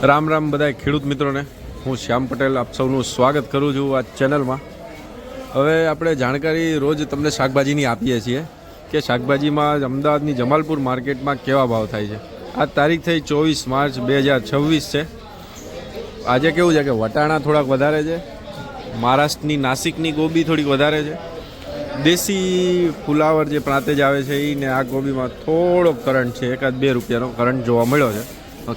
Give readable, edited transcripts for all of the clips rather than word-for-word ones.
રામ રામ બધા ખેડૂત મિત્રોને, હું શ્યામ પટેલ આપ સૌનું સ્વાગત કરું છું આ ચેનલમાં। હવે આપણે જાણકારી રોજ તમને શાકભાજીની આપીએ છીએ કે શાકભાજીમાં અમદાવાદની જમાલપુર માર્કેટમાં કેવા ભાવ થાય છે। આ તારીખ થઈ 24 માર્ચ 2026 છે। આજે કેવું છે કે વટાણા થોડાક વધારે છે, મહારાષ્ટ્રની નાસિકની ગોબી થોડીક વધારે છે, દેશી ફુલાવર જે પ્રાંતેજ આવે છે એ ને આ ગોબીમાં થોડોક કરંટ છે, 1-2 રૂપિયાનો કરંટ જોવા મળ્યો છે।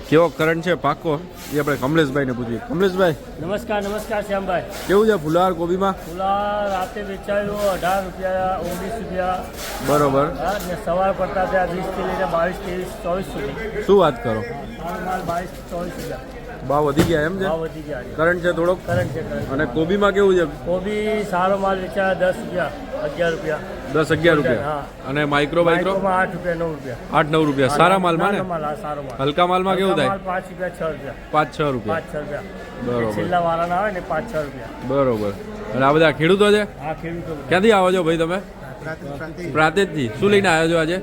કેવો કરંટ છે પાકો એ આપણે કમલેશભાઈને પૂછીએ। કમલેશભાઈ નમસ્કાર શ્યામભાઈ, કેવું છે ફુલાવર કોબીમાં? ફુલાવર રાતે વેચાયું 18 રૂપિયા 19 રૂપિયા બરોબર, ને સવાર પડતા ત્યાં 20 થી લઈને 22, 23, 24 સુધી। શું વાત કરો, માલ 22 થી 24 રૂપિયા ભાવ વધી ગયા એમ છે? ભાવ વધી ગયા, કરંટ છે થોડોક કરંટ છે કરંટ। અને કોબીમાં કેવું છે? કોબી સારો માલ વેચાય 10 રૂપિયા 11 રૂપિયા 10-11 રૂપિયા, હા। અને માઇક્રો 8 રૂપિયા 9 રૂપિયા 8-9 રૂપિયા સારા માલમાં ને? માલ સારો માલ। હલકા માલમાં કેવું થાય? 5 રૂપિયા 6 રૂપિયા 5-6 રૂપિયા 5-6 રૂપિયા બરોબર, છેલ્લા વાળાના આવે ને 5-6 રૂપિયા બરોબર। અને આ બધા ખેડૂતો છે? હા, ખેડૂતો। ક્યાંથી આવો છો ભાઈ તમે? પ્રાંતેજથી। શું લઈને આવ્યો છો આજે?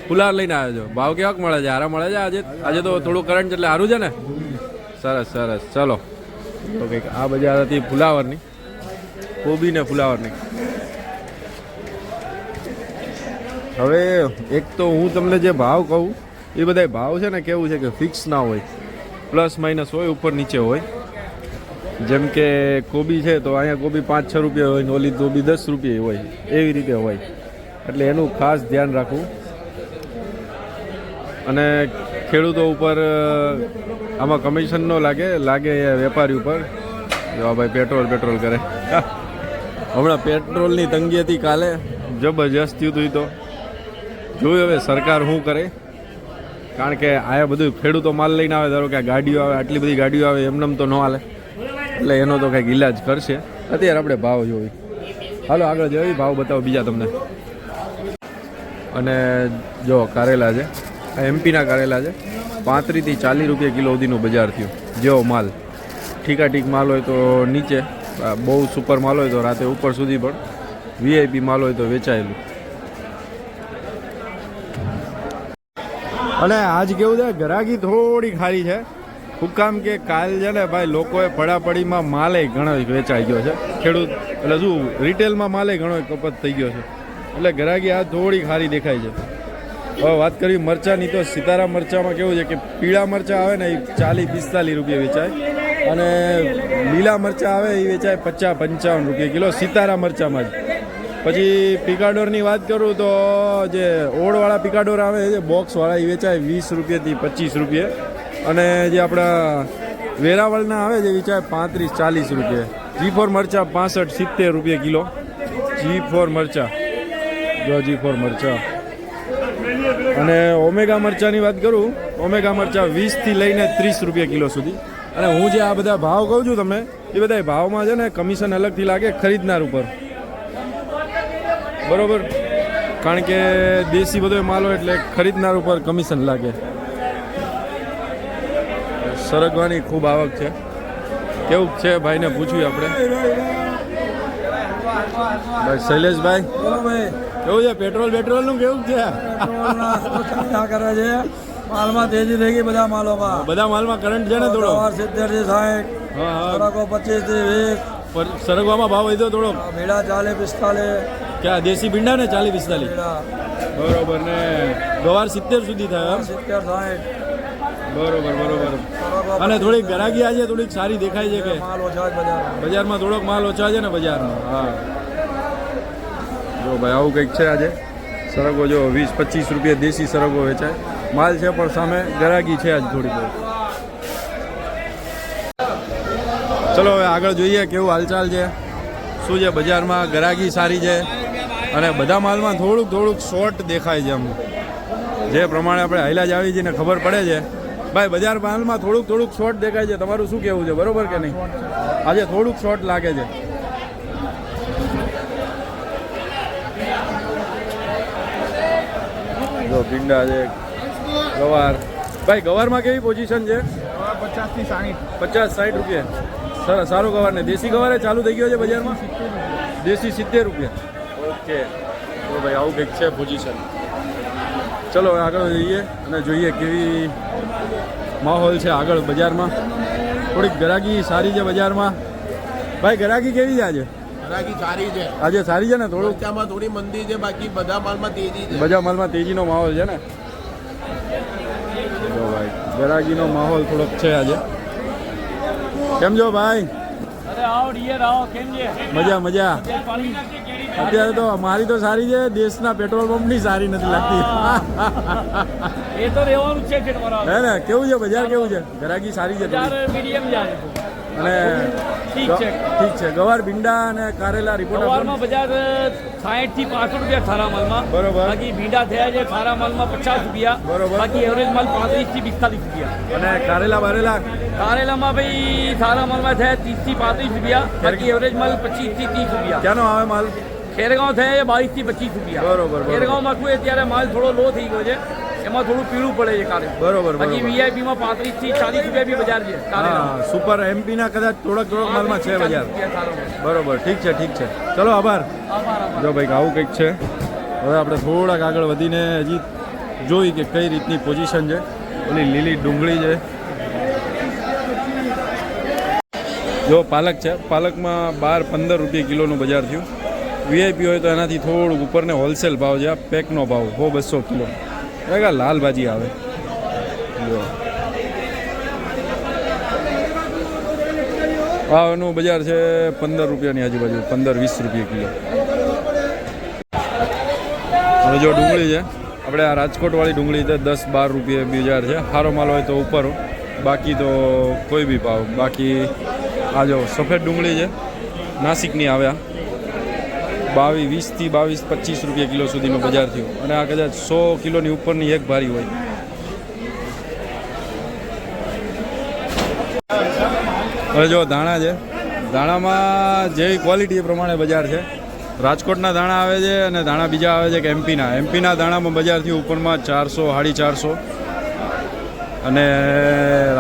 ફુલાવર લઈને આવ્યો છો। ભાવ કેવાક મળે છે? સારા મળે છે આજે? આજે તો થોડું કરંટ એટલે સારું છે ને? સરસ સરસ, ચલો તો કંઈક આ બજાર હતી ફુલાવરની, કોબી ને ફુલાવરની। હવે એક તો હું તમને જે ભાવ કહું એ બધા ભાવ છે ને કેવું છે કે ફિક્સ ના હોય, પ્લસ માઇનસ હોય, ઉપર નીચે હોય। જેમ કે કોબી છે તો અહીંયા કોબી 5-6 રૂપિયા હોય ને ઓલી કોબી 10 રૂપિયા હોય, એવી રીતે હોય, એટલે એનું ખાસ ધ્યાન રાખવું। અને ખેડૂતો ઉપર આમાં કમિશન ન લાગે વેપારી ઉપર। જો ભાઈ પેટ્રોલ કરે હમણાં પેટ્રોલની તંગી હતી કાલે, જબરજસ્ત થયું હતું। તો જોયું હવે સરકાર શું કરે, કારણ કે આ બધું ખેડૂતો માલ લઈને આવે, ધારો કે આ ગાડીઓ આવે, આટલી બધી ગાડીઓ આવે, એમનેમ તો ન હાલે, એટલે એનો તો કંઈક ઈલાજ કરશે। અત્યારે આપણે ભાવ જોઈ, હાલો આગળ જઈએ, ભાવ બતાવો બીજા તમને। અને જો કારેલા છે, આ એમપીના કારેલા છે, 35 થી 40 રૂપિયા કિલો સુધીનું બજાર થયું। જેવો માલ ઠીક માલ હોય તો નીચે, બહુ સુપર માલ હોય તો રાતે ઉપર સુધી, પણ વીઆઈપી માલ હોય તો વેચાયેલું। અને આજ કેવું છે, ગ્રાહકી થોડી ખારી છે। શું કામ કે કાલ છે ને ભાઈ, લોકોએ પડાપડીમાં માલે ઘણો વેચાઈ ગયો છે, ખેડૂત એટલે શું રિટેલમાં માલે ઘણો કપત થઈ ગયો છે, એટલે ગ્રાહકી આ થોડી ખારી દેખાય છે। હવે વાત કરવી મરચાંની, તો સિતારા મરચાંમાં કેવું છે કે પીળા મરચાં આવે ને એ 40-45 રૂપિયા વેચાય, અને લીલા મરચાં આવે એ વેચાય 50-55 રૂપિયા કિલો સિતારા મરચાંમાં જ। પછી પિકાડોરની વાત કરું તો જે ઓળવાળા પિકાડોર આવે છે બોક્સવાળા, એ વેચાય 20 રૂપિયાથી 25 રૂપિયા, અને જે આપણા વેરાવળના આવે છે વેચાય 35-40 રૂપિયા। G4 મરચાં 65-70 રૂપિયા કિલો, G4 મરચાં, જો G4 મરચાં। અને ઓમેગા મરચાંની વાત કરું, ઓમેગા મરચાં 20 થી લઈને 30 રૂપિયા કિલો સુધી। અને હું જે આ બધા ભાવ કહું છું તમને, એ બધા ભાવમાં છે ને કમિશન અલગથી લાગે ખરીદનાર ઉપર, બરોબર, કારણ કે દેશી બધો માલ હોય એટલે ખરીદનાર ઉપર કમિશન લાગે। સરગવાની ખૂબ આવક છે, કેવું છે ભાઈને પૂછ્યું આપણે। ભાઈ શૈલેષભાઈ, કેવું છે પેટ્રોલ નું કેવું છે? કરે છે માલમાં તેજી થઈ ગઈ, બધા માલમાં કરંટ છે ને થોડો? 70 થી 60, સરગવો 25 થી 20। સરગવામાં ભાવ વધ્યો થોડો? ભીડા 40-45, ક્યાં દેશી ભીંડા ને 40-45 બરોબર, ને ગવાર 70 સુધી થાય? 70-60 બરોબર। અને થોડીક ગ્રાહકી આજે થોડીક સારી દેખાય છે કે માલ ઓછા બજારમાં થોડોક માલ ઓછા છે ને બજારમાં? હા, જો ભાઈ આવું કંઈક છે આજે। સરગવો જો 20-25 રૂપિયા દેશી સરગવો વેચાય, માલ છે પણ સામે ગ્રાહકી છે આજ થોડી બહુ। ચલો હવે આગળ જોઈએ કેવું હાલચાલ છે, શું છે બજારમાં, ગ્રાહકી સારી છે, અને બધા માલમાં થોડુંક શોર્ટ દેખાય છે। આમ જે પ્રમાણે આપણે હાઈલા જ આવી જઈને ખબર પડે છે ભાઈ, બજાર માલમાં થોડુંક શોર્ટ દેખાય છે। તમારું શું કહેવું છે, બરોબર કે નહીં? આજે થોડુંક શોર્ટ લાગે છે। જો ભીંડા છે, ગવાર, ભાઈ ગવારમાં કેવી પોઝિશન છે? 50 થી 60, 50-60 રૂપિયા સરસ, સારો ગવાર ને દેશી ગવારે ચાલુ થઈ ગયો છે બજારમાં? દેશી 70 રૂપિયા। ઓકે, તો ભાઈ આવું કંઈક છે પોઝિશન। ચલો આગળ જઈએ અને જોઈએ કેવી માહોલ છે આગળ બજારમાં. થોડીક ગરાગી સારી છે બજારમાં. ભાઈ ગરાગી કેવી છે આજે? ગરાકી સારી છે. આજે સારી છે ને? થોડુંક મરચામાં થોડી મંદી છે, બાકી બધા માલમાં તેજી છે. બધા માલમાં તેજીનો માહોલ છે ને. જો ભાઈ ગરાગીનો માહોલ થોડોક છે આજે. કેમ છો ભાઈ? અરે આવો ડિયર આવો, કેમ છે? મજા મજા. અત્યારે તો મારી તો સારી છે, દેશના પેટ્રોલ પંપની સારી નથી લાગતી. એ તો રહેવાનું છે છે તમારા. હે ને? કેવું છે બજાર? કેવું છે? ગરાગી સારી છે થોડી? બજાર મીડિયમ જાય અને ઠીક છે. ઠીક છે. ગવાર ભીંડા અને કારેલા રિપોર્ટ આપો. સવારમાં બજાર 60 થી 65 રૂપિયા ખારા માલમાં. બરોબર. બાકી ભીંડા થયા છે ખારા માલમાં 50 રૂપિયા. બરોબર. બાકી એવરેજ માલ 35 થી 45 રૂપિયા. અને કારેલા બારેલા કારેલામાં ભાઈ સારા માલમાં થયા 30 થી 35 રૂપિયા. બાકી એવરેજ માલ 25 થી 30 રૂપિયા. ક્યાંનો આવે માલ? ખેરગાંવ થયા છે 22 થી 25 રૂપિયા. બરોબર. ખેરગાંવમાં શું અત્યારે માલ થોડો લો થઈ ગયો છે, એમાં થોડું પીળું પડે છે કાલે. બરોબર. બાકી વીઆઈપી માં 35 થી 40 રૂપિયા બી બજાર છે કારેલા. હા, સુપર એમપી ના કદાચ થોડોક માલમાં છે બજાર. બરોબર. ઠીક છે ઠીક છે. ચલો આભાર. જો ભાઈ આવું કંઈક છે. હવે આપણે થોડાક આગળ વધીને હજી જોઈ કે કઈ રીતની પોઝિશન છે. ઓલી લીલી ડુંગળી છે. જો પાલક છે, પાલકમાં 12-15 રૂપિયા કિલોનું બજાર થયું. વીઆઈપી હોય તો એનાથી થોડુંક ઉપરને હોલસેલ ભાવ છે. આ પેકનો ભાવ 100-200 કિલો. લાલ ભાજી આવે. જો આ એનું બજાર છે 15 રૂપિયાની આજુબાજુ, 15-20 રૂપિયા કિલો. હવે જો ડુંગળી છે, આપણે આ રાજકોટવાળી ડુંગળી છે 10-12 રૂપિયા બજાર છે. સારો માલ હોય તો ઉપર, બાકી તો કોઈ બી ભાવ. બાકી આ જો સફેદ ડુંગળી છે, નાસિકની આવ્યા 20 થી 22-25 રૂપિયા કિલો સુધીનો બજાર થયો. અને આ કદાચ 100 કિલોની ઉપરની એક ભારી હોય. હવે જો દાણા છે, દાણામાં જેવી ક્વોલિટી એ પ્રમાણે બજાર છે. રાજકોટના દાણા આવે છે અને દાણા બીજા આવે છે કે એમપીના દાણામાં બજાર થયું ઉપરમાં 400-450. અને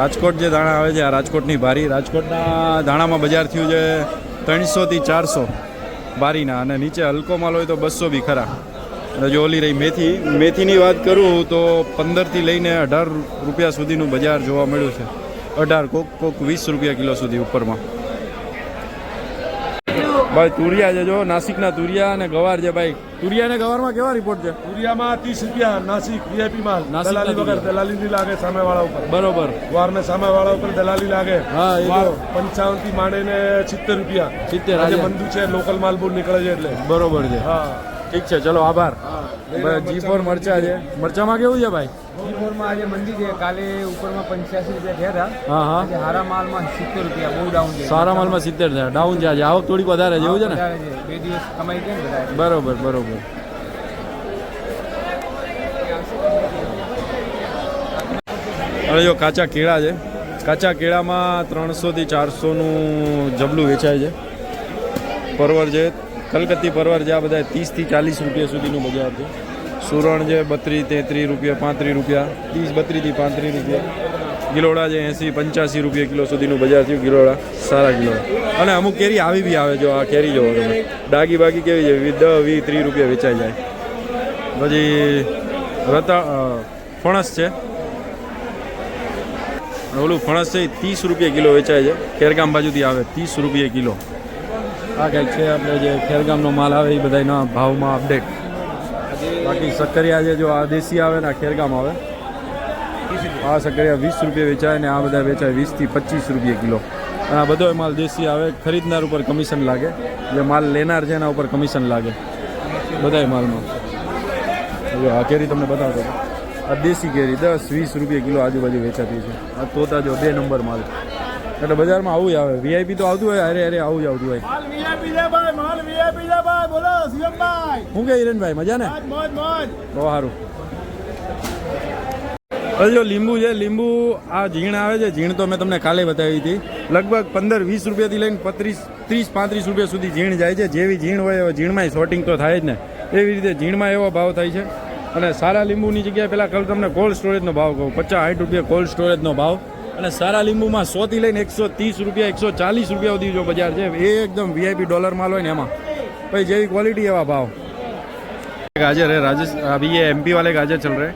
રાજકોટ જે દાણા આવે છે, આ રાજકોટની ભારી, રાજકોટના દાણામાં બજાર થયું છે 300 થી 400 બારીના. અને નીચે હલકો માલ હોય તો 200 બી ખરા. અને જો ઓલી રહી મેથી, મેથીની વાત કરું તો 15 થી લઈને 18 રૂપિયા સુધીનું બજાર જોવા મળ્યું છે. 18, કોક 20 રૂપિયા કિલો સુધી ઉપરમાં. ભાઈ તુરિયા છે, જો નાસિકના તુરિયા અને ગવાર છે. ભાઈ તુરિયા અને ગવારમાં કેવા રિપોર્ટ છે? તુરિયામાં 30 રૂપિયા નાસિક વીઆઈપી માલ. નાસિકના દલાલી વગર, દલાલી નહીં લાગે સામેવાળા ઉપર. બરોબર. વારને સામેવાળા ઉપર દલાલી લાગે. હા, એ વાર તો 55 થી માંડીને 70 રૂપિયા. 70 આજે આજે મંદુ છે, લોકલ માલ બહુ નીકળે છે એટલે. બરોબર છે. હા, ઠીક છે, ચલો આભાર. G4 મરચા છે. મરચામાં કેવું છે ભાઈ? G4 આજે મંદી છે. કાલે ઉપરમાં 85 રૂપિયા થયા હતા. હા હા. આજે હારા માલમાં 70 રૂપિયા, બહુ ડાઉન છે. સારા માલમાં 70 છે, ડાઉન છે આજે. આવક થોડીક વધારે છે એવું છે ને? વધારે છે. 2 દિવસ કમાઈ છે ને બધા. બરોબર બરોબર. હવે જો કાચા કેળા છે, કાચા કેળામાં 300 થી 400નું જબલું વેચાય છે. પરવર છે, કલકત્તી પરવર છે, આ બધા 30 થી 40 રૂપિયા સુધીનું બજાર છે. સુરણ છે 32-33 રૂપિયા, 35 રૂપિયા, 30-32 થી 35 રૂપિયા. ગિલોડા છે 80-85 રૂપિયા કિલો સુધીનું બજાર થયું. ગિલોડા સારા ગિલોડા. અને અમુક કેરી આવી બી આવે. જો આ કેરી જોવો તમે, ડાગી બાગી કેવી છે, 10-20-30 રૂપિયા વેચાઈ જાય. પછી ફણસ છે, ઓલું ફણસ છે 30 રૂપિયા કિલો વેચાય છે. ખેરગામ બાજુથી આવે 30 રૂપિયા કિલો. આ કંઈક છે આપણે જે ખેરગામનો માલ આવે એ બધાના ભાવમાં અપડેટ. બાકી સક્કરિયા છે, જો આ દેશી આવે ને આ ખેરગામ આવે. આ સક્કરિયા 20 રૂપિયા વેચાય ને આ બધા વેચાય 20 થી 25 રૂપિયા કિલો. અને આ બધો માલ દેશી આવે. ખરીદનાર ઉપર કમિશન લાગે, જે માલ લેનાર છે એના ઉપર કમિશન લાગે બધાય માલમાં. જો આ કેરી તમને બતાવતો, આ દેશી કેરી 10-20 રૂપિયા કિલો આજુબાજુ વેચાતી છે. આ તોતા જો 2 નંબર માલ. એટલે બજારમાં આવું જ આવે. વીઆઈપી તો આવતું હોય, અરે આવું જ આવતું હોય. માલ વીઆઈપી છે ભાઈ, માલ વીઆઈપી છે ભાઈ. બોલો સીએમભાઈ. શું કે હિરેનભાઈ, મજા ને? મોજ મોજ. તો સારું. હવે જો લીંબુ છે, લીંબુ આ ઝીણ આવે છે. ઝીણ તો મેં તમને કાલે બતાવી હતી. લગભગ 15-20 રૂપિયાથી લઈને 30-35 રૂપિયા સુધી ઝીણ જાય છે. જેવી ઝીણ હોય એવા ઝીણમાં શોર્ટિંગ તો થાય જ ને. એવી રીતે ઝીણમાં એવો ભાવ થાય છે. અને સારા લીંબુની જગ્યાએ પહેલાં કાલે તમને કોલ્ડ સ્ટોરેજનો ભાવ કહું, 50-60 રૂપિયા કોલ્ડ સ્ટોરેજનો ભાવ. અને સારા લીંબુમાં 100 થી લઈને 130 રૂપિયા, 140 રૂપિયા સુધી જો બજાર છે. એ એકદમ વીઆઈપી ડોલર માલ હોય ને એમાં भाई જેવી ક્વોલિટી એવા ભાવ. गाजर है राजस्थान, अभी ये एमपी वाले गाजर चल रहे हैं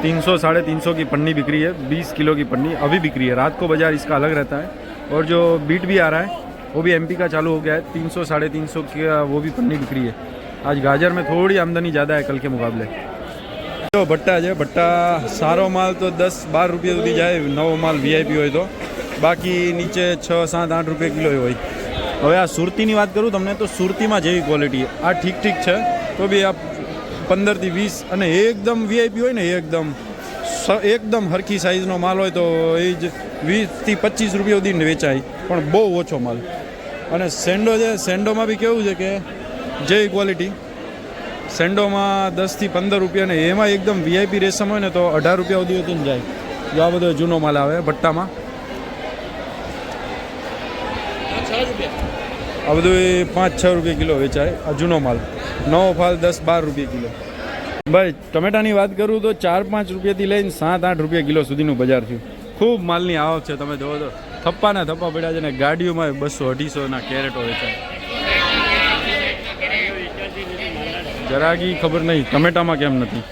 300 350 की पन्नी बिक रही है, 20 किलो की पन्नी अभी बिक रही है। रात को बाजार इसका अलग रहता है। और जो बीट भी आ रहा है वो भी एमपी का चालू हो गया है, 300 350 की वो भी पन्नी बिक रही है। आज गाजर में थोड़ी आमदनी ज़्यादा है कल के मुकाबले। जो भट्टा है, भट्टा सारो माल तो 10-12 रुपये सुधी जाए, नવો माल वीआईपी હોય તો, બાકી નીચે 6, 7, 8 રૂપિયા કિલો હોય। હવે આ સુરતીની વાત કરું તમને તો સુરતીમાં જેવી ક્વોલિટી આ ઠીક છે, તો બી આ 15 થી 20 અને એકદમ વીઆઈપી હોય ને એકદમ હરખી સાઇઝનો માલ હોય તો એ જ 20 થી 25 રૂપિયા સુધી વેચાય, પણ બહુ ઓછો માલ। અને સેન્ડો છે, સેન્ડોમાં બી કેવું છે કે જેવી ક્વોલિટી સેન્ડોમાં 10 થી 15 રૂપિયા ને એમાં એકદમ વીઆઈપી રેશમ હોય ને તો 18 રૂપિયા સુધી વધીને જાય। જો આ બધો જૂનો માલ આવે ભટ્ટામાં, આ બધું 5-6 રૂપિયા કિલો વેચાય આ જૂનો માલ। નવો ફાલ 10-12 રૂપિયા કિલો। ભાઈ ટમેટાની વાત કરું તો 4-5 રૂપિયાથી લઈને 7-8 રૂપિયા કિલો સુધીનું બજાર થયું। ખૂબ માલની આવક છે, તમે જોવો તો થપ્પાના થપ્પા પડ્યા છે ને ગાડીઓમાં 200-250 કેરેટો વેચાય। જરાકી ખબર નહીં ટમેટામાં કેમ નથી।